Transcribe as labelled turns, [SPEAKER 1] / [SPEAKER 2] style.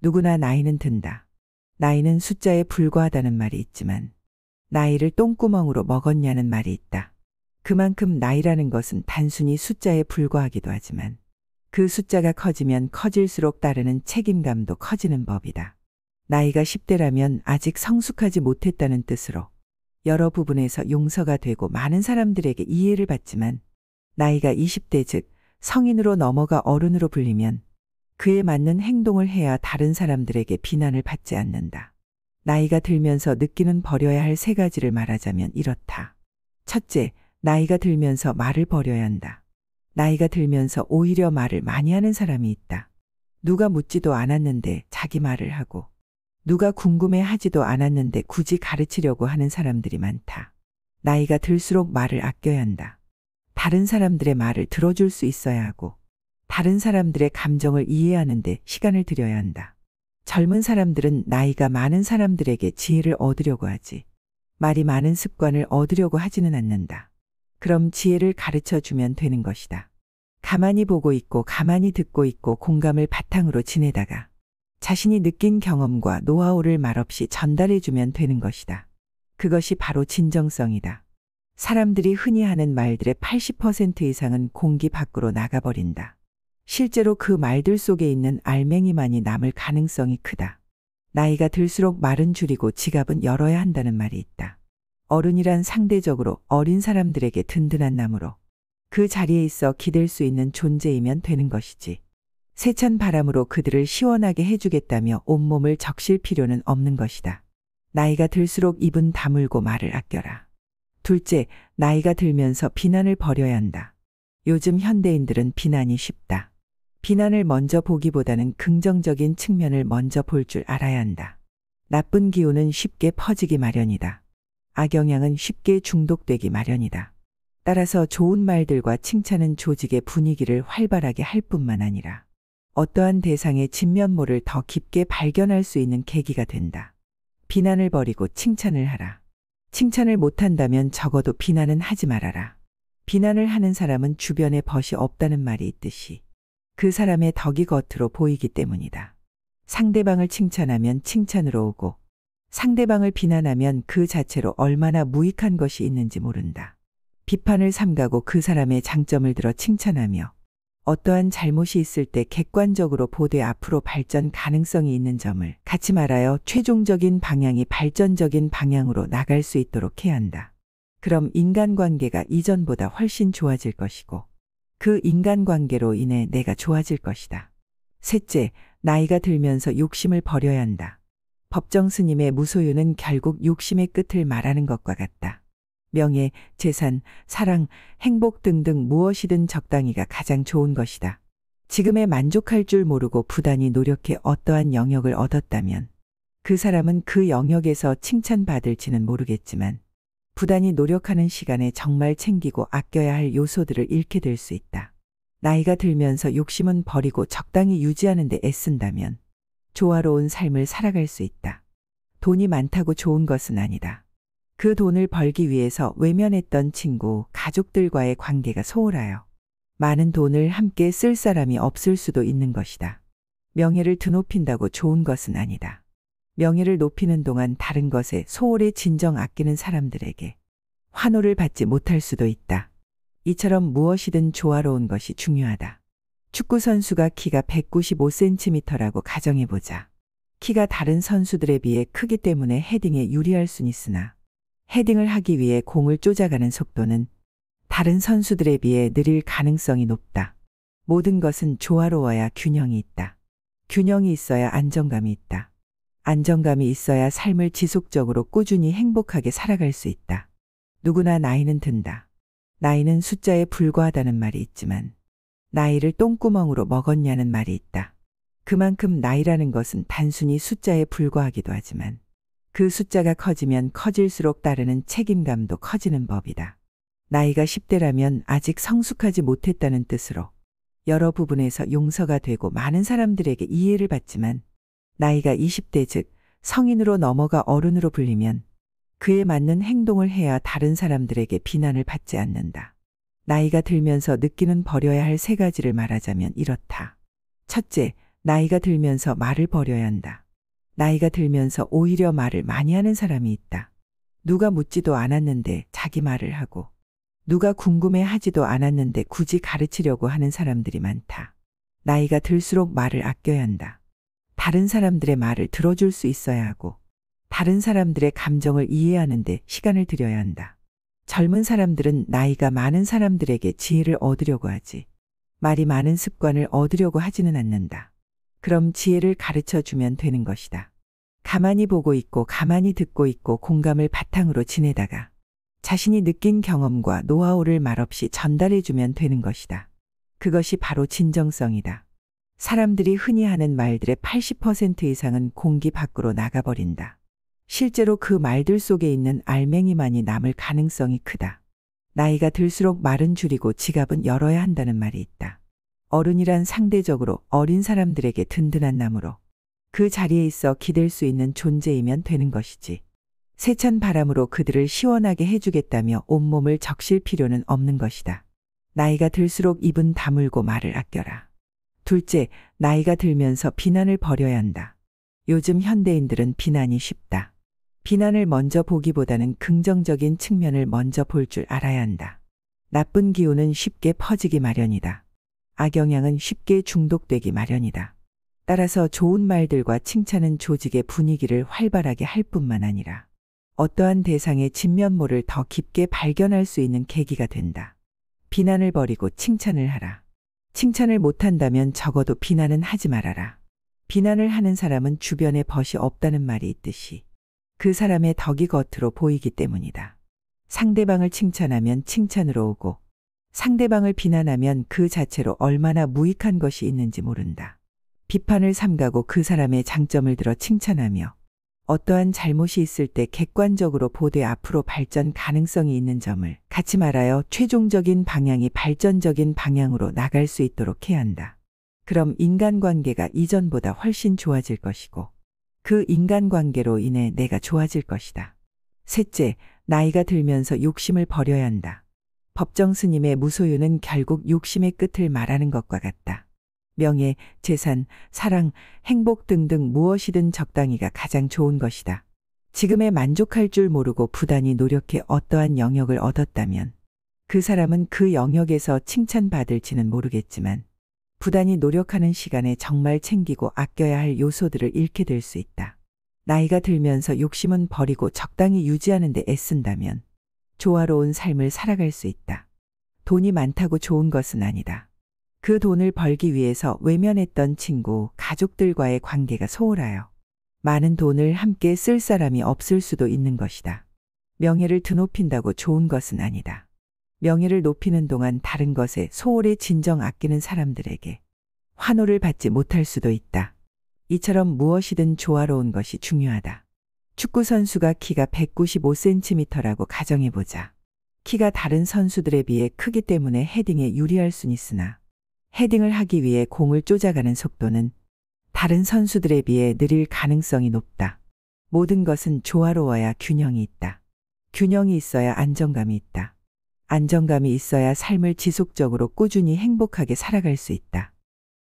[SPEAKER 1] 누구나 나이는 든다. 나이는 숫자에 불과하다는 말이 있지만 나이를 똥구멍으로 먹었냐는 말이 있다. 그만큼 나이라는 것은 단순히 숫자에 불과하기도 하지만 그 숫자가 커지면 커질수록 따르는 책임감도 커지는 법이다. 나이가 10대라면 아직 성숙하지 못했다는 뜻으로 여러 부분에서 용서가 되고 많은 사람들에게 이해를 받지만 나이가 20대 즉 성인으로 넘어가 어른으로 불리면 그에 맞는 행동을 해야 다른 사람들에게 비난을 받지 않는다. 나이가 들면서 느끼는 버려야 할 세 가지를 말하자면 이렇다. 첫째, 나이가 들면서 말을 버려야 한다. 나이가 들면서 오히려 말을 많이 하는 사람이 있다. 누가 묻지도 않았는데 자기 말을 하고 누가 궁금해하지도 않았는데 굳이 가르치려고 하는 사람들이 많다. 나이가 들수록 말을 아껴야 한다. 다른 사람들의 말을 들어줄 수 있어야 하고 다른 사람들의 감정을 이해하는데 시간을 들여야 한다. 젊은 사람들은 나이가 많은 사람들에게 지혜를 얻으려고 하지 말이 많은 습관을 얻으려고 하지는 않는다. 그럼 지혜를 가르쳐 주면 되는 것이다. 가만히 보고 있고 가만히 듣고 있고 공감을 바탕으로 지내다가 자신이 느낀 경험과 노하우를 말없이 전달해 주면 되는 것이다. 그것이 바로 진정성이다. 사람들이 흔히 하는 말들의 80% 이상은 공기 밖으로 나가버린다. 실제로 그 말들 속에 있는 알맹이만이 남을 가능성이 크다. 나이가 들수록 말은 줄이고 지갑은 열어야 한다는 말이 있다. 어른이란 상대적으로 어린 사람들에게 든든한 나무로 그 자리에 있어 기댈 수 있는 존재이면 되는 것이지. 세찬 바람으로 그들을 시원하게 해주겠다며 온몸을 적실 필요는 없는 것이다. 나이가 들수록 입은 다물고 말을 아껴라. 둘째, 나이가 들면서 비난을 버려야 한다. 요즘 현대인들은 비난이 쉽다. 비난을 먼저 보기보다는 긍정적인 측면을 먼저 볼 줄 알아야 한다. 나쁜 기운은 쉽게 퍼지기 마련이다. 악영향은 쉽게 중독되기 마련이다. 따라서 좋은 말들과 칭찬은 조직의 분위기를 활발하게 할 뿐만 아니라 어떠한 대상의 진면모를 더 깊게 발견할 수 있는 계기가 된다. 비난을 버리고 칭찬을 하라. 칭찬을 못한다면 적어도 비난은 하지 말아라. 비난을 하는 사람은 주변에 벗이 없다는 말이 있듯이 그 사람의 덕이 겉으로 보이기 때문이다. 상대방을 칭찬하면 칭찬으로 오고 상대방을 비난하면 그 자체로 얼마나 무익한 것이 있는지 모른다. 비판을 삼가고 그 사람의 장점을 들어 칭찬하며 어떠한 잘못이 있을 때 객관적으로 보되 앞으로 발전 가능성이 있는 점을 갖지 말아요. 최종적인 방향이 발전적인 방향으로 나갈 수 있도록 해야 한다. 그럼 인간관계가 이전보다 훨씬 좋아질 것이고 그 인간관계로 인해 내가 좋아질 것이다. 셋째, 나이가 들면서 욕심을 버려야 한다. 법정 스님의 무소유는 결국 욕심의 끝을 말하는 것과 같다. 명예, 재산, 사랑, 행복 등등 무엇이든 적당히가 가장 좋은 것이다. 지금에 만족할 줄 모르고 부단히 노력해 어떠한 영역을 얻었다면 그 사람은 그 영역에서 칭찬받을지는 모르겠지만 부단히 노력하는 시간에 정말 챙기고 아껴야 할 요소들을 잃게 될 수 있다. 나이가 들면서 욕심은 버리고 적당히 유지하는 데 애쓴다면 조화로운 삶을 살아갈 수 있다. 돈이 많다고 좋은 것은 아니다. 그 돈을 벌기 위해서 외면했던 친구, 가족들과의 관계가 소홀하여 많은 돈을 함께 쓸 사람이 없을 수도 있는 것이다. 명예를 드높인다고 좋은 것은 아니다. 명예를 높이는 동안 다른 것에 소홀히 진정 아끼는 사람들에게 환호를 받지 못할 수도 있다. 이처럼 무엇이든 조화로운 것이 중요하다. 축구 선수가 키가 195cm라고 가정해보자. 키가 다른 선수들에 비해 크기 때문에 헤딩에 유리할 순 있으나 헤딩을 하기 위해 공을 쫓아가는 속도는 다른 선수들에 비해 느릴 가능성이 높다. 모든 것은 조화로워야 균형이 있다. 균형이 있어야 안정감이 있다. 안정감이 있어야 삶을 지속적으로 꾸준히 행복하게 살아갈 수 있다. 누구나 나이는 든다. 나이는 숫자에 불과하다는 말이 있지만 나이를 똥구멍으로 먹었냐는 말이 있다. 그만큼 나이라는 것은 단순히 숫자에 불과하기도 하지만 그 숫자가 커지면 커질수록 따르는 책임감도 커지는 법이다. 나이가 10대라면 아직 성숙하지 못했다는 뜻으로 여러 부분에서 용서가 되고 많은 사람들에게 이해를 받지만 나이가 20대 즉 성인으로 넘어가 어른으로 불리면 그에 맞는 행동을 해야 다른 사람들에게 비난을 받지 않는다. 나이가 들면서 느끼는 버려야 할 세 가지를 말하자면 이렇다. 첫째, 나이가 들면서 말을 버려야 한다. 나이가 들면서 오히려 말을 많이 하는 사람이 있다. 누가 묻지도 않았는데 자기 말을 하고, 누가 궁금해 하지도 않았는데 굳이 가르치려고 하는 사람들이 많다. 나이가 들수록 말을 아껴야 한다. 다른 사람들의 말을 들어줄 수 있어야 하고, 다른 사람들의 감정을 이해하는데 시간을 들여야 한다. 젊은 사람들은 나이가 많은 사람들에게 지혜를 얻으려고 하지, 말이 많은 습관을 얻으려고 하지는 않는다. 그럼 지혜를 가르쳐 주면 되는 것이다. 가만히 보고 있고 가만히 듣고 있고 공감을 바탕으로 지내다가 자신이 느낀 경험과 노하우를 말없이 전달해 주면 되는 것이다. 그것이 바로 진정성이다. 사람들이 흔히 하는 말들의 80% 이상은 공기 밖으로 나가버린다. 실제로 그 말들 속에 있는 알맹이만이 남을 가능성이 크다. 나이가 들수록 말은 줄이고 지갑은 열어야 한다는 말이 있다. 어른이란 상대적으로 어린 사람들에게 든든한 나무로 그 자리에 있어 기댈 수 있는 존재이면 되는 것이지. 세찬 바람으로 그들을 시원하게 해주겠다며 온몸을 적실 필요는 없는 것이다. 나이가 들수록 입은 다물고 말을 아껴라. 둘째, 나이가 들면서 비난을 버려야 한다. 요즘 현대인들은 비난이 쉽다. 비난을 먼저 보기보다는 긍정적인 측면을 먼저 볼 줄 알아야 한다. 나쁜 기운은 쉽게 퍼지기 마련이다. 악영향은 쉽게 중독되기 마련이다. 따라서 좋은 말들과 칭찬은 조직의 분위기를 활발하게 할 뿐만 아니라 어떠한 대상의 진면모를 더 깊게 발견할 수 있는 계기가 된다. 비난을 버리고 칭찬을 하라. 칭찬을 못한다면 적어도 비난은 하지 말아라. 비난을 하는 사람은 주변에 벗이 없다는 말이 있듯이 그 사람의 덕이 겉으로 보이기 때문이다. 상대방을 칭찬하면 칭찬으로 오고 상대방을 비난하면 그 자체로 얼마나 무익한 것이 있는지 모른다. 비판을 삼가고 그 사람의 장점을 들어 칭찬하며 어떠한 잘못이 있을 때 객관적으로 보되 앞으로 발전 가능성이 있는 점을 갖지 말아요. 최종적인 방향이 발전적인 방향으로 나갈 수 있도록 해야 한다. 그럼 인간관계가 이전보다 훨씬 좋아질 것이고 그 인간관계로 인해 내가 좋아질 것이다. 셋째, 나이가 들면서 욕심을 버려야 한다. 법정 스님의 무소유는 결국 욕심의 끝을 말하는 것과 같다. 명예, 재산, 사랑, 행복 등등 무엇이든 적당히가 가장 좋은 것이다. 지금에 만족할 줄 모르고 부단히 노력해 어떠한 영역을 얻었다면 그 사람은 그 영역에서 칭찬받을지는 모르겠지만 부단히 노력하는 시간에 정말 챙기고 아껴야 할 요소들을 잃게 될 수 있다. 나이가 들면서 욕심은 버리고 적당히 유지하는 데 애쓴다면 조화로운 삶을 살아갈 수 있다. 돈이 많다고 좋은 것은 아니다. 그 돈을 벌기 위해서 외면했던 친구, 가족들과의 관계가 소홀하여 많은 돈을 함께 쓸 사람이 없을 수도 있는 것이다. 명예를 드높인다고 좋은 것은 아니다. 명예를 높이는 동안 다른 것에 소홀히 진정 아끼는 사람들에게 환호를 받지 못할 수도 있다. 이처럼 무엇이든 조화로운 것이 중요하다. 축구 선수가 키가 195cm라고 가정해보자. 키가 다른 선수들에 비해 크기 때문에 헤딩에 유리할 순 있으나 헤딩을 하기 위해 공을 쫓아가는 속도는 다른 선수들에 비해 느릴 가능성이 높다. 모든 것은 조화로워야 균형이 있다. 균형이 있어야 안정감이 있다. 안정감이 있어야 삶을 지속적으로 꾸준히 행복하게 살아갈 수 있다.